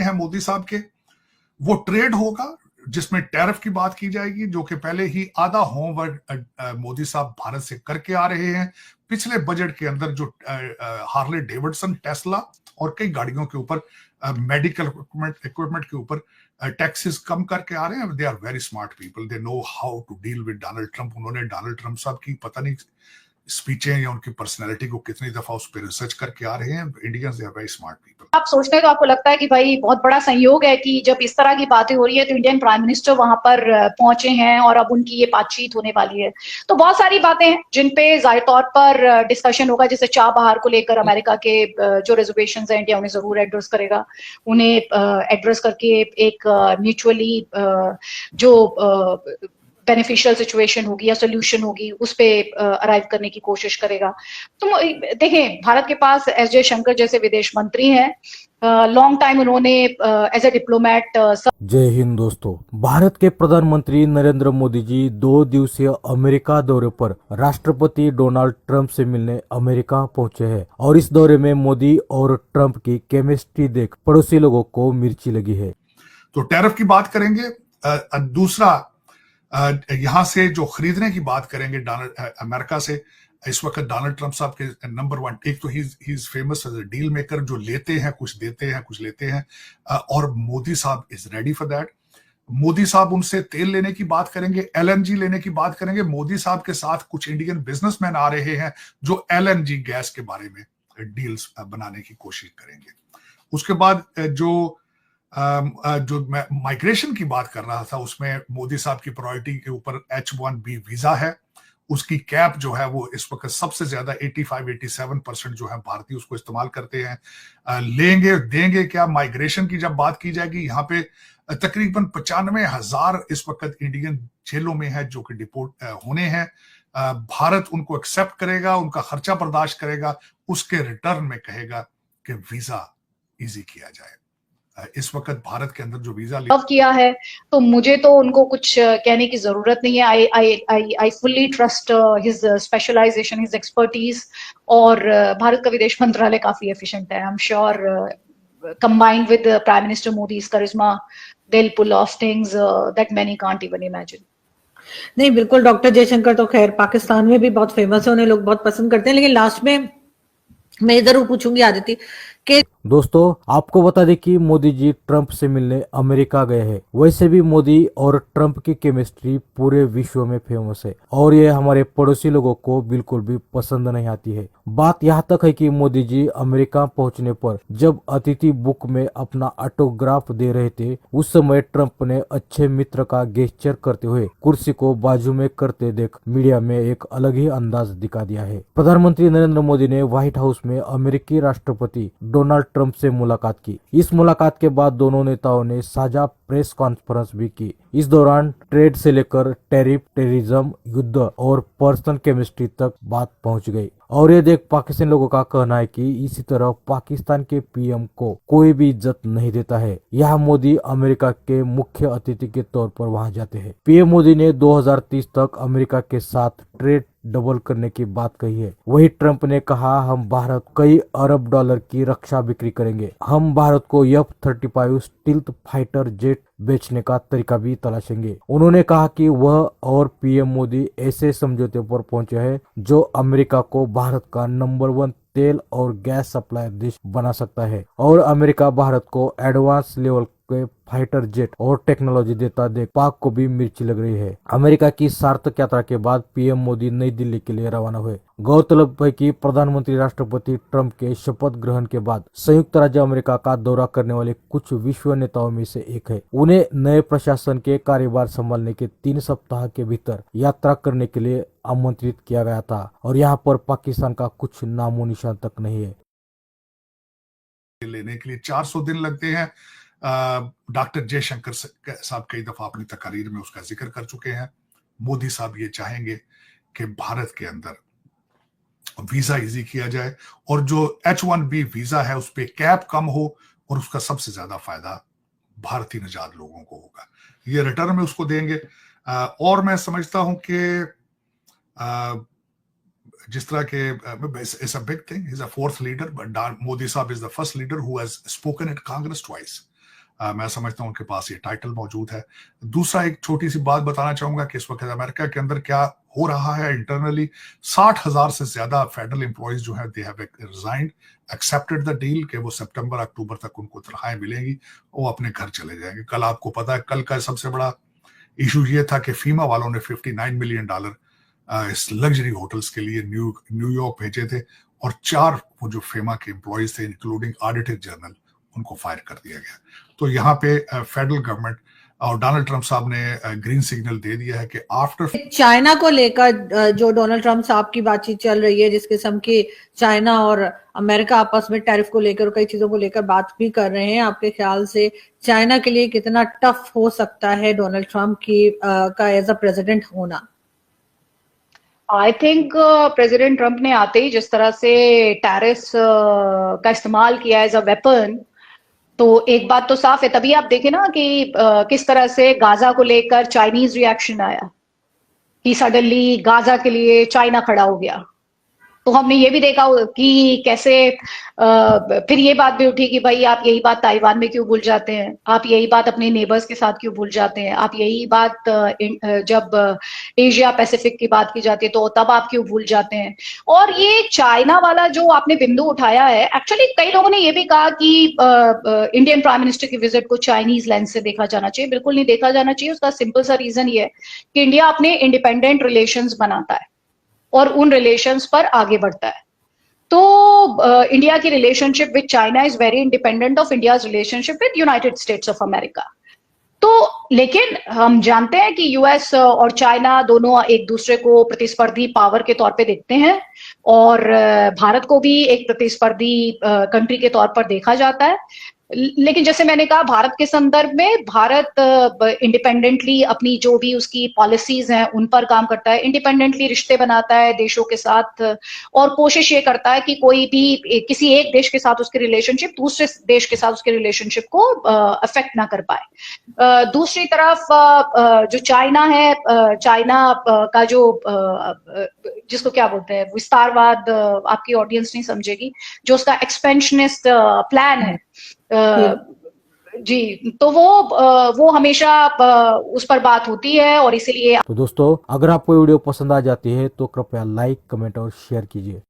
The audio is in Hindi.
हैं मोदी साहब के, वो ट्रेड होगा जिसमें टैरिफ की बात की जाएगी, जो कि पहले ही आधा होमवर्क मोदी साहब भारत से करके आ रहे हैं। पिछले बजट के अंदर जो हार्ले डेविडसन, टेस्ला और कई गाड़ियों के ऊपर मेडिकल इक्विपमेंट के ऊपर टैक्सेस कम करके आ रहे हैं। They are very smart people, they know how to deal with Donald Trump. उन्होंने डोनाल्ड ट्रंप साहब की पता नहीं स्पीचें या उनकी पर्सनैलिटी को कितनी दफा उस पर रिसर्च करके आ रहे हैं। Indians they are very smart people. आप सोचते हैं तो आपको लगता है कि भाई बहुत बड़ा संयोग है कि जब इस तरह की बातें हो रही है तो इंडियन प्राइम मिनिस्टर वहां पर पहुंचे हैं और अब उनकी ये बातचीत होने वाली है। तो बहुत सारी बातें हैं जिन पे जाहिर तौर पर डिस्कशन होगा, जैसे चाबहार को लेकर अमेरिका के जो रिजर्वेशंस हैं इंडिया उन्हें जरूर एड्रेस करेगा। उन्हें एड्रेस करके एक म्यूचुअली जो बेनिफिशियल सिचुएशन होगी या सोल्यूशन होगी उस पे अराइव करने की कोशिश करेगा। तो देखें, भारत के पास एस जयशंकर जैसे विदेश मंत्री हैं। लॉन्ग टाइम उन्होंने एज ए डिप्लोमेट। जय हिंद दोस्तों, भारत के प्रधानमंत्री नरेंद्र मोदी जी 2 दिवसीय अमेरिका दौरे पर राष्ट्रपति डोनाल्ड ट्रंप से मिलने अमेरिका पहुंचे हैं और इस दौरे में मोदी और ट्रंप की केमिस्ट्री देख पड़ोसी लोगों को मिर्ची लगी है। तो टैरिफ की बात करेंगे। दूसरा, यहां से जो खरीदने की बात करेंगे अमेरिका से, इस वक्त डोनाल्ड ट्रंप साहब के नंबर 1, एक तो he is famous as a deal maker, जो लेते हैं कुछ देते हैं कुछ लेते हैं, और मोदी साहब is ready for that. Modi साहब उनसे तेल लेने की बात करेंगे, एलएनजी लेने की बात करेंगे। मोदी साहब के साथ कुछ इंडियन बिजनेसमैन आ रहे हैं जो एलएनजी गैस के बारे में डील्स बनाने की कोशिश करेंगे। उसके बाद जो मैं माइग्रेशन की बात कर रहा था, उसमें मोदी साहब की प्रायोरिटी के ऊपर H1B वीजा है। उसकी कैप जो है वो इस वक्त सबसे ज्यादा 85-87% जो है भारतीय उसको इस्तेमाल करते हैं। लेंगे देंगे क्या? माइग्रेशन की जब बात की जाएगी, यहाँ पे तकरीबन 95,000 इस वक्त इंडियन जेलों में है जो कि डिपोर्ट होने हैं। भारत उनको एक्सेप्ट करेगा, उनका खर्चा बर्दाश्त करेगा, उसके रिटर्न में कहेगा कि वीजा इजी किया जाए। इस वक्त भारत के अंदर जो वीजा किया है तो मुझे तो उनको कुछ कहने की जरूरत नहीं है। I fully trust his specialization, his expertise, और भारत का विदेश मंत्रालय काफी एफिशिएंट है। I am sure combined with Prime Minister Modi's charisma, they'll pull off things that many can't even imagine. नहीं, बिल्कुल। डॉक्टर जयशंकर तो खैर पाकिस्तान में भी बहुत फेमस है, उन्हें लोग बहुत पसंद करते हैं। लेकिन लास्ट में मैं जरूर पूछूंगी आदिति कि दोस्तों, आपको बता दें कि मोदी जी ट्रंप से मिलने अमेरिका गए हैं। वैसे भी मोदी और ट्रंप की केमिस्ट्री पूरे विश्व में फेमस है और ये हमारे पड़ोसी लोगों को बिल्कुल भी पसंद नहीं आती है। बात यहाँ तक है कि मोदी जी अमेरिका पहुंचने पर जब अतिथि बुक में अपना ऑटोग्राफ दे रहे थे, उस समय ट्रंप ने अच्छे मित्र का गेस्चर करते हुए कुर्सी को बाजू में करते देख मीडिया में एक अलग ही अंदाज दिखा दिया है। प्रधानमंत्री नरेंद्र मोदी ने व्हाइट हाउस में अमेरिकी राष्ट्रपति डोनाल्ड ट्रंप से मुलाकात की। इस मुलाकात के बाद दोनों नेताओं ने साझा प्रेस कॉन्फ्रेंस भी की। इस दौरान ट्रेड से लेकर टैरिफ, टेररिज्म, युद्ध और पर्सनल केमिस्ट्री तक बात पहुंच गई। और ये देख पाकिस्तान लोगों का कहना है कि इसी तरह पाकिस्तान के पीएम को कोई भी इज्जत नहीं देता है। यहाँ मोदी अमेरिका के मुख्य अतिथि के तौर पर वहां जाते हैं। पीएम मोदी ने 2030 तक अमेरिका के साथ ट्रेड डबल करने की बात कही है। वही ट्रंप ने कहा, हम भारत कई अरब डॉलर की रक्षा बिक्री करेंगे। हम भारत को F-35 स्टील्थ फाइटर जेट बेचने का तरीका भी तलाशेंगे। उन्होंने कहा कि वह और पीएम मोदी ऐसे समझौते पर पहुंचे हैं जो अमेरिका को भारत का नंबर 1 तेल और गैस सप्लायर देश बना सकता है और अमेरिका भारत को एडवांस लेवल के फाइटर जेट और टेक्नोलॉजी देता देख पाक को भी मिर्ची लग रही है। अमेरिका की सार्थक यात्रा के बाद पीएम मोदी नई दिल्ली के लिए रवाना हुए। गौरतलब है कि प्रधानमंत्री राष्ट्रपति ट्रंप के शपथ ग्रहण के बाद संयुक्त राज्य अमेरिका का दौरा करने वाले कुछ विश्व नेताओं में से एक है। उन्हें नए प्रशासन के कार्यभार संभालने के 3 सप्ताह के भीतर यात्रा करने के लिए आमंत्रित किया गया था और यहाँ पर पाकिस्तान का कुछ नामो निशान तक नहीं है। लेने के लिए 400 दिन लगते हैं। डॉक्टर जयशंकर साहब कई दफा अपनी तकारीर में उसका जिक्र कर चुके हैं। मोदी साहब ये चाहेंगे कि भारत के अंदर वीजा इजी किया जाए और जो H1B वीजा है उस पर कैप कम हो और उसका सबसे ज्यादा फायदा भारतीय निजात लोगों को होगा। ये रिटर्न में उसको देंगे। और मैं समझता हूं कि जिस तरह के it's a big thing, he's a fourth leader, but Modi साहब is the first leader who has spoken at Congress twice. मैं समझता हूं उनके पास ये टाइटल मौजूद है। दूसरा एक छोटी सी बात बताना चाहूंगा कि इस वक्त अमेरिका के अंदर क्या हो रहा है इंटरनली। 60,000 से ज्यादा फेडरल एम्प्लॉयज जो है they have resigned, accepted the deal कि वो सितंबर अक्टूबर तक उनको तनख्वाहें मिलेंगी, वो अपने घर चले जाएंगे। कल आपको पता है कल का सबसे बड़ा इशू ये था कि फीमा वालों ने $59 मिलियन इस लग्जरी होटल्स के लिए न्यूयॉर्क भेजे थे, और 4 वो जो फीमा के एम्प्लॉयज थे इंक्लूडिंग ऑडिटर जनरल उनको फायर कर दिया गया। तो यहाँ पे फेडरल गवर्नमेंट और डोनाल्ड ट्रंप साहब ने ग्रीन सिग्नल दे दिया है कि आफ्टर चाइना को लेकर जो डोनाल्ड ट्रंप साहब की बातचीत चल रही है, जिस किस्म की चाइना और अमेरिका आपस में टैरिफ को लेकर कई चीजों को लेकर बात भी कर रहे हैं, आपके ख्याल से चाइना के लिए कितना टफ हो सकता है डोनाल्ड ट्रंप की का एज अ प्रेसिडेंट होना? आई थिंक प्रेसिडेंट ट्रंप ने आते ही जिस तरह से टैरिफ्स का इस्तेमाल किया एज अ वेपन, तो एक बात तो साफ है। तभी आप देखें ना कि किस तरह से गाजा को लेकर चाइनीज रिएक्शन आया कि सडनली गाजा के लिए चाइना खड़ा हो गया। तो हमने ये भी देखा कि कैसे फिर ये बात भी उठी कि भाई आप यही बात ताइवान में क्यों भूल जाते हैं, आप यही बात अपने नेबर्स के साथ क्यों भूल जाते हैं, आप यही बात जब एशिया पैसिफिक की बात की जाती है तो तब आप क्यों भूल जाते हैं। और ये चाइना वाला जो आपने बिंदु उठाया है, एक्चुअली कई लोगों ने ये भी कहा कि इंडियन प्राइम मिनिस्टर की विजिट को चाइनीज लेंस से देखा जाना चाहिए। बिल्कुल नहीं देखा जाना चाहिए। उसका सिंपल सा रीजन ये है कि इंडिया अपने इंडिपेंडेंट रिलेशंस बनाता है और उन रिलेशंस पर आगे बढ़ता है। तो इंडिया की relationship with China is very independent of India's relationship with United states of America. तो लेकिन हम जानते हैं कि यूएस और चाइना दोनों एक दूसरे को प्रतिस्पर्धी पावर के तौर पे देखते हैं, और भारत को भी एक प्रतिस्पर्धी कंट्री के तौर पर देखा जाता है। लेकिन जैसे मैंने कहा, भारत के संदर्भ में भारत इंडिपेंडेंटली अपनी जो भी उसकी पॉलिसीज हैं उन पर काम करता है, इंडिपेंडेंटली रिश्ते बनाता है देशों के साथ, और कोशिश ये करता है कि कोई भी किसी एक देश के साथ उसकी रिलेशनशिप दूसरे देश के साथ उसके रिलेशनशिप को अफेक्ट ना कर पाए। दूसरी तरफ जो चाइना है, चाइना का जो जिसको क्या बोलते हैं विस्तारवाद, आपकी ऑडियंस नहीं समझेगी, जो उसका एक्सपेंशनिस्ट प्लान है जी, तो वो हमेशा उस पर बात होती है, और इसीलिए तो दोस्तों, अगर आपको वीडियो पसंद आ जाती है तो कृपया लाइक, कमेंट और शेयर कीजिए।